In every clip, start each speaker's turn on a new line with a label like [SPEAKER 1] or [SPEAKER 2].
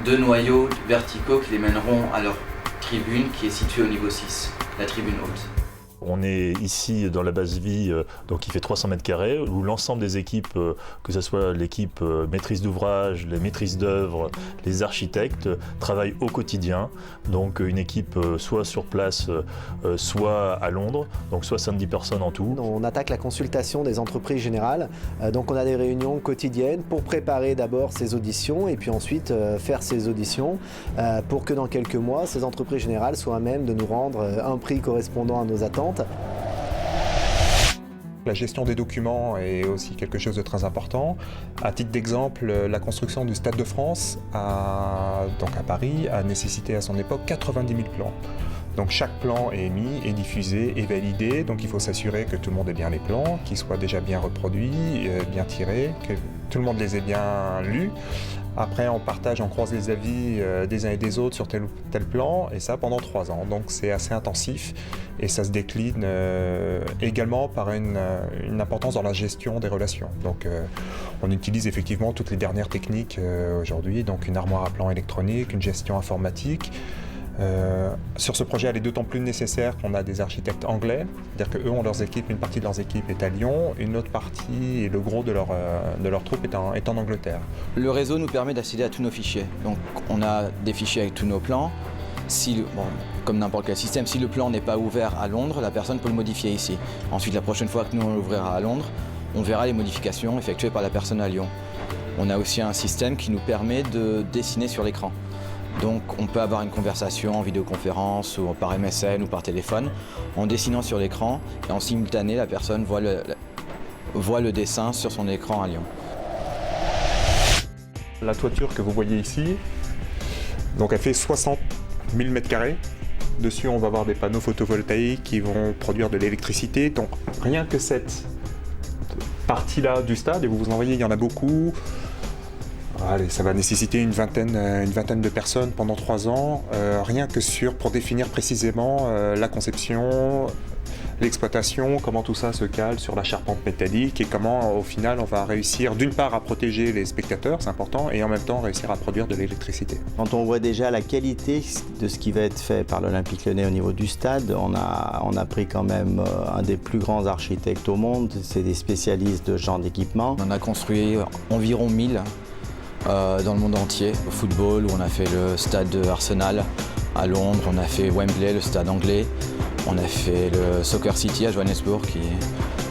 [SPEAKER 1] 2 noyaux verticaux qui les mèneront à leur tribune qui est située au niveau 6, la tribune haute.
[SPEAKER 2] On est ici dans la base vie, donc qui fait 300 mètres carrés, où l'ensemble des équipes, que ce soit l'équipe maîtrise d'ouvrage, les maîtrises d'œuvre, les architectes, travaillent au quotidien. Donc une équipe soit sur place, soit à Londres, donc 70 personnes en tout.
[SPEAKER 3] On attaque la consultation des entreprises générales, donc on a des réunions quotidiennes pour préparer d'abord ces auditions et puis ensuite faire ces auditions pour que dans quelques mois, ces entreprises générales soient à même de nous rendre un prix correspondant à nos attentes.
[SPEAKER 4] La gestion des documents est aussi quelque chose de très important. À titre d'exemple, la construction du Stade de France donc à Paris a nécessité à son époque 90 000 plans. Donc chaque plan est émis, est diffusé, est validé, donc il faut s'assurer que tout le monde ait bien les plans, qu'ils soient déjà bien reproduits, bien tirés, que tout le monde les ait bien lus. Après, on partage, on croise les avis des uns et des autres sur tel ou tel plan, et ça pendant 3 ans. Donc c'est assez intensif, et ça se décline également par une importance dans la gestion des relations. Donc on utilise effectivement toutes les dernières techniques aujourd'hui, donc une armoire à plan électronique, une gestion informatique. Sur ce projet, elle est d'autant plus nécessaire qu'on a des architectes anglais, c'est-à-dire qu'eux ont leurs équipes, une partie de leurs équipes est à Lyon, une autre partie et le gros de leur troupe est en Angleterre.
[SPEAKER 1] Le réseau nous permet d'accéder à tous nos fichiers. Donc on a des fichiers avec tous nos plans. Comme n'importe quel système, si le plan n'est pas ouvert à Londres, la personne peut le modifier ici. Ensuite, la prochaine fois que nous on l'ouvrira à Londres, on verra les modifications effectuées par la personne à Lyon. On a aussi un système qui nous permet de dessiner sur l'écran. Donc on peut avoir une conversation en vidéoconférence ou par MSN ou par téléphone en dessinant sur l'écran et en simultané la personne voit le dessin sur son écran à Lyon.
[SPEAKER 4] La toiture que vous voyez ici, donc elle fait 60 000 m². Dessus on va avoir des panneaux photovoltaïques qui vont produire de l'électricité. Donc rien que cette partie-là du stade, et vous en voyez il y en a beaucoup. Allez, ça va nécessiter une vingtaine de personnes pendant 3 ans, rien que pour définir précisément la conception, l'exploitation, comment tout ça se cale sur la charpente métallique et comment au final on va réussir d'une part à protéger les spectateurs, c'est important, et en même temps réussir à produire de l'électricité.
[SPEAKER 5] Quand on voit déjà la qualité de ce qui va être fait par l'Olympique Lyonnais au niveau du stade, on a pris quand même un des plus grands architectes au monde, c'est des spécialistes de ce genre d'équipement.
[SPEAKER 1] On a construit environ 1000 dans le monde entier, au football, où on a fait le stade de Arsenal à Londres, on a fait Wembley, le stade anglais, on a fait le Soccer City à Johannesburg,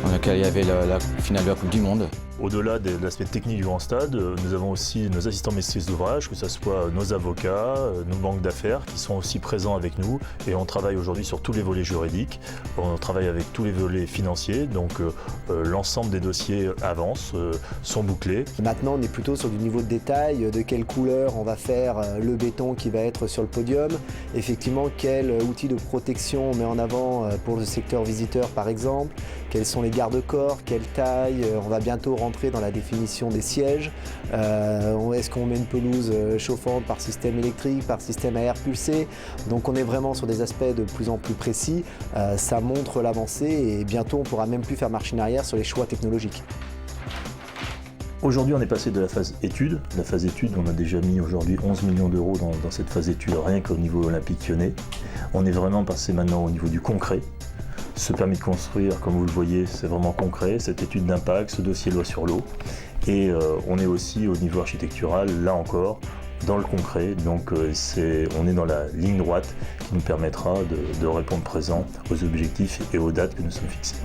[SPEAKER 1] dans lequel il y avait la finale de la Coupe du Monde.
[SPEAKER 2] Au-delà de l'aspect technique du grand stade, nous avons aussi nos assistants maîtrise d'ouvrage, que ce soit nos avocats, nos banques d'affaires, qui sont aussi présents avec nous. Et on travaille aujourd'hui sur tous les volets juridiques, on travaille avec tous les volets financiers, donc l'ensemble des dossiers avancent, sont bouclés.
[SPEAKER 3] Maintenant, on est plutôt sur du niveau de détail, de quelle couleur on va faire le béton qui va être sur le podium, effectivement quel outil de protection on met en avant pour le secteur visiteur par exemple, quels sont les garde-corps, quelle taille, on va bientôt rentrer dans la définition des sièges, est-ce qu'on met une pelouse chauffante par système électrique, par système à air pulsé, donc on est vraiment sur des aspects de plus en plus précis, ça montre l'avancée et bientôt on pourra même plus faire marche en arrière sur les choix technologiques.
[SPEAKER 2] Aujourd'hui, on est passé de la phase étude. La phase étude, on a déjà mis aujourd'hui 11 millions d'euros dans cette phase étude, rien qu'au niveau olympique lyonnais. On est vraiment passé maintenant au niveau du concret. Ce permis de construire, comme vous le voyez, c'est vraiment concret, cette étude d'impact, ce dossier loi sur l'eau. Et on est aussi au niveau architectural, là encore, dans le concret. Donc on est dans la ligne droite qui nous permettra de répondre présent aux objectifs et aux dates que nous sommes fixés.